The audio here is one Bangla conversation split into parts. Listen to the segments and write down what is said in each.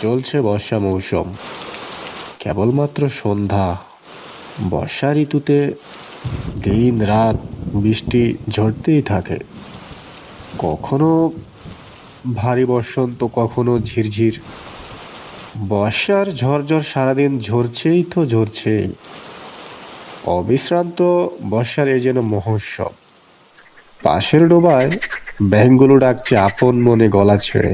চলছে বর্ষা মৌসুম। কেবলমাত্র সন্ধ্যা। বর্ষা ঋতুতে দিন রাত বৃষ্টি ঝরতেই থাকে। কখনো ভারী বর্ষণ তো কখনো ঝিরঝির। বর্ষার ঝরঝর সারাদিন ঝরছেই তো ঝরছেই। অবিশ্রান্ত বর্ষার এ যেন মহোৎসব। পাশের ডোবায় ব্যাঙগুলো ডাকছে আপন মনে গলা ছেড়ে।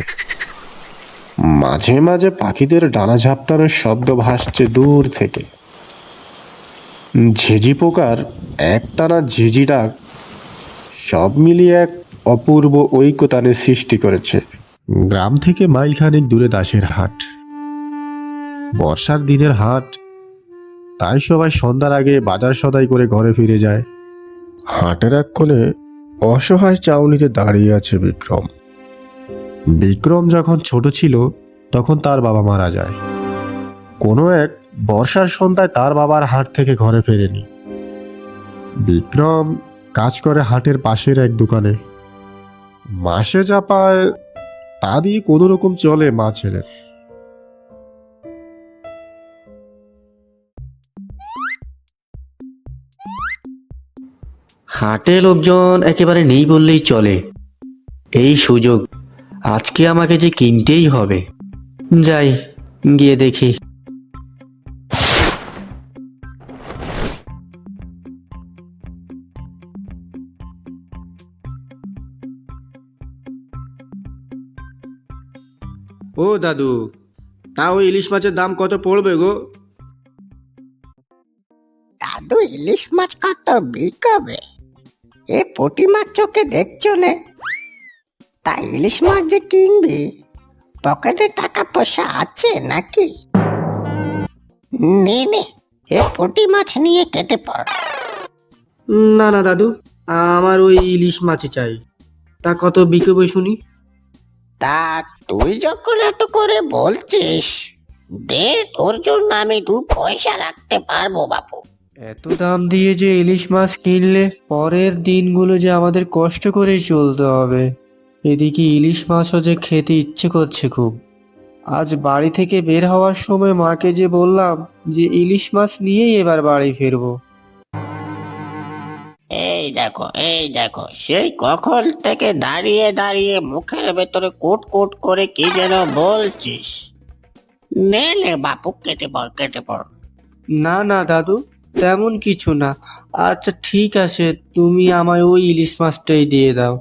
মাঝে মাঝে পাখিদের ডানা ঝাপটানোর শব্দ ভাসছে দূর থেকে। ঝিঝি পোকার একটানা ঝিঝি ডাক সব মিলিয়ে এক অপূর্ব ঐকতানের সৃষ্টি করেছে। গ্রাম থেকে মাইলখানেক দূরে দাসের হাট। বর্ষার দিনের হাট, তাই সবাই সন্ধ্যার আগে বাজার সদাই করে ঘরে ফিরে যায়। হাটের এক কোণে অসহায় চাউনিতে দাঁড়িয়ে আছে বিক্রম। বিক্রম যখন ছোট ছিল তখন তার বাবা মারা যায়। কোনো এক বর্ষার সন্ধ্যায় তার বাবার হাট থেকে ঘরে ফেরেনি। বিক্রম কাজ করে হাটের পাশের এক দোকানে। মাসে যা পায় তা দিয়ে কোনো রকম চলে মা ছেলের। হাটে লোকজন একেবারে নেই বললেই চলে। এই সুযোগ আজকে আমাকে যে কিনতেই হবে। যাই, গিয়ে দেখি। ও দাদু, তাও ইলিশ মাছের দাম কত পড়বে গো? দাদু, ইলিশ মাছ কত বিকবে? এ পুঁটি মাছ চোখে দেখছো নে? তাই ইলিশ মাছ যে কিনবি, পকেটে টাকা পয়সা আছে নাকি? নে নে, এ পুঁটি মাছ নিয়ে কেটে পড়। না না দাদু, আমার ওই ইলিশ মাছই চাই। তা কত বিকবে শুনি? তা তুই যখন এত করে বলছিস, দে, তোর জন্য আমি 2 পয়সা রাখতে পারবো বাপু। এত দাম দিয়ে যে ইলিশ মাছ কিনলে পরের দিনগুলো যে আমাদের কষ্ট করেই চলতে হবে। এদিকে ইলিশ মাছও যে খেতে ইচ্ছে করছে খুব। আজ বাড়ি থেকে বের হওয়ার সময় মাকে যে বললাম যে ইলিশ মাছ নিয়েই এবার বাড়ি ফিরবো। এই দেখো, সেই কখন থেকে দাঁড়িয়ে দাঁড়িয়ে মুখের ভেতরে কোট কোট করে কি যেন বলছিস। নে নে বাপু, কেটে পড় কেটে পড়। না না দাদু, তেমন কিছু না। আচ্ছা ঠিক আছে, তুমি আমায় ওই ইলিশ মাছটাই দিয়ে দাও।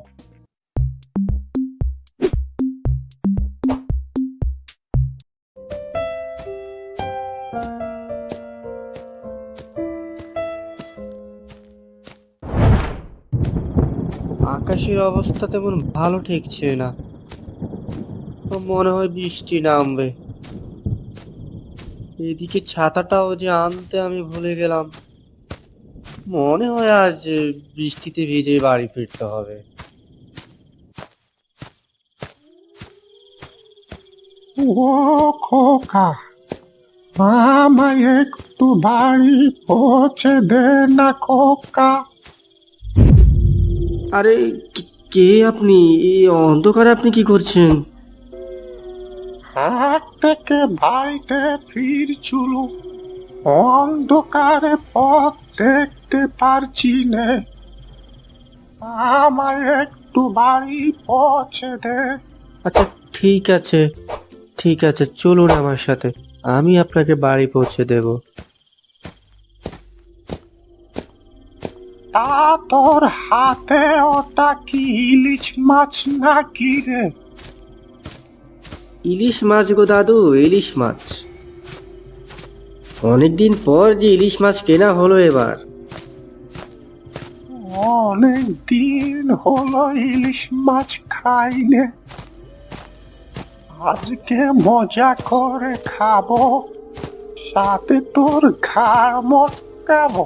আকাশের অবস্থা তেমন ভালো ঠেকছে না। তো মনে হয় বৃষ্টি নামবে। এদিকে ছাতাটাও যে আনতে আমি ভুলে গেলাম। মনে হয় আজ বৃষ্টিতে ভিজে বাড়ি ফিরতে হবে। ও খোকা, আমায় একটু বাড়ি পৌঁছে দে না খোকা। আরে কে আপনি? এই অন্ধকারে আপনি কি করছেন? হাট থেকে বাড়িতে ফিরছুলু, অন্ধকারে পথ দেখতে পারছি নে। আমায় একটু বাড়ি পৌঁছে দে। আচ্ছা ঠিক আছে, ঠিক আছে, চলুন আমার সাথে। আমি আপনাকে বাড়ি পৌঁছে দেব। তা তোর হাতে ওটা কি ইলিশ মাছ নাকি রে? ইলিশ মাছ গো দাদু, ইলিশ মাছ। অনেকদিন পর যে ইলিশ মাছ কেনা হলো এবার। অনেক দিন হলো ইলিশ মাছ খাইনে। আজকে মজা করে খাবো, সাথে তোর ঘাড় মটকাবো।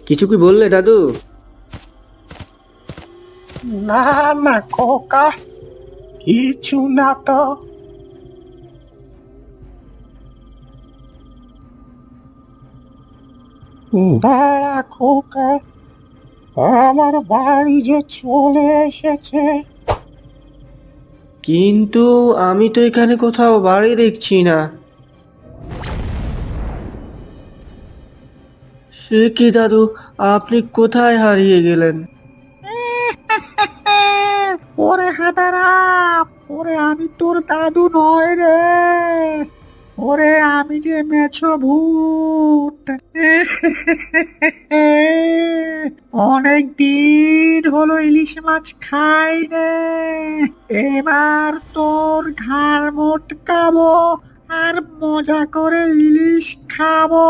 কিছু কি বললে দাদু? না না খোকা, কিছু না তো। দাঁড়া খোকা, আমার বাড়ি যে চলে এসেছে। কিন্তু আমি তো এখানে কোথাও বাড়ি দেখছি না। সে কি দাদু, আপনি কোথায় হারিয়ে গেলেন? ওরে হাদারাম, ওরে আমি তোর দাদু নয় রে, ওরে আমি যে মেছো ভূত। অনেক দিন হলো ইলিশ মাছ খাই রে, এবার তোর ঘাড় মোটকাবো আর মজা করে ইলিশ খাবো।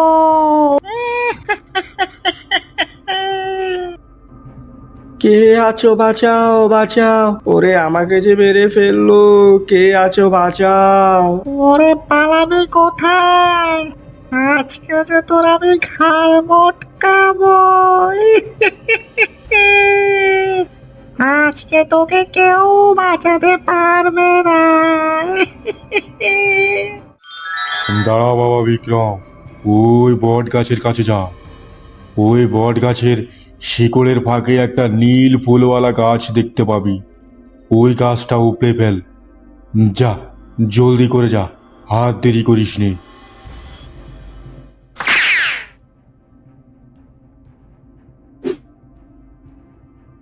কে আছো, বাঁচাও বাঁচাও, ওরে আমাকে যে মেরে ফেললো, কে আছো বাঁচাও। ওরে পালাবি কোথায়, আজকে যে তোর আমি ঘাড় মোটকাবো। আজকে তোকে কেউ বাঁচাতে পারবে না। দাঁড়া বাবা বিক্রম, ওই বট গাছের কাছে যা। ওই বট গাছের শিকড়ের ফাঁকে একটা নীল ফুলওয়ালা গাছ দেখতে পাবি। ওই গাছটা উপড়ে ফেল। যা, জলদি করে যা, হাত দেরি করিস নে।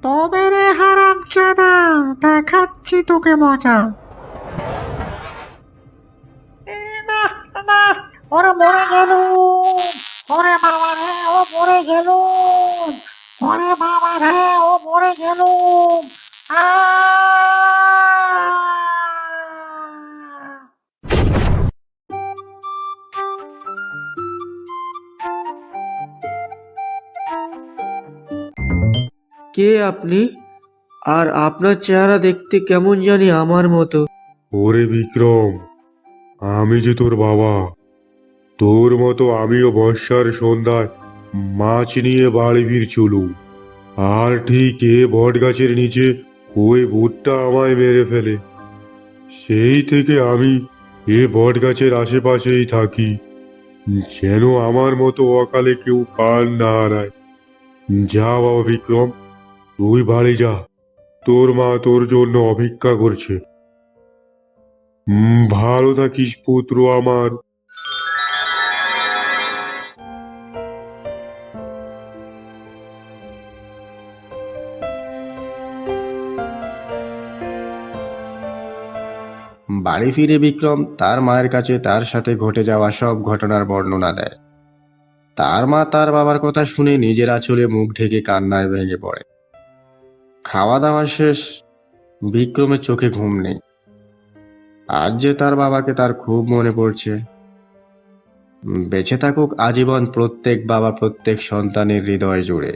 তবে রে হারামজাদা, দেখাচ্ছি তোকে মজা। না না, ওরা মরে গেল, ওরে বাবা রে ও মরে গেল, ওরে বাবা রে ও মরে গেল। আ কে আপনি? আর আপনার চেহারা দেখতে কেমন জানি আমার মতো। ওরে বিক্রম, আমি যে তোর বাবা। তোর মতো আমিও বর্ষার সন্ধ্যায় মাছ নিয়ে বাড়ি ফিরছিলুম। আর ঠিক এ বট গাছের নিচে ওই ভূতটা আমায় মেরে ফেলে। সেই থেকে আমি এ বট গাছের আশেপাশেই থাকি, যেন আমার মতো অকালে কেউ প্রাণ না হারায়। যা বাবা বিক্রম, তুই বাড়ি যা, তোর মা তোর জন্য অপেক্ষা করছে। ভালো থাকিস পুত্র আমার। বাড়ি ফিরে বিক্রম তার মায়ের কাছে তার সাথে ঘটে যাওয়া সব ঘটনার বর্ণনা দেয়। তার মা তার বাবার কথা শুনে নিজের আঁচলে মুখ ঢেকে কান্নায় ভেঙে পড়ে। খাওয়া দাওয়া শেষ, বিক্রমের চোখে ঘুম নেই। আজ যে তার বাবাকে তার খুব মনে পড়ছে। বেঁচে থাকুক আজীবন প্রত্যেক বাবা প্রত্যেক সন্তানের হৃদয় জুড়ে।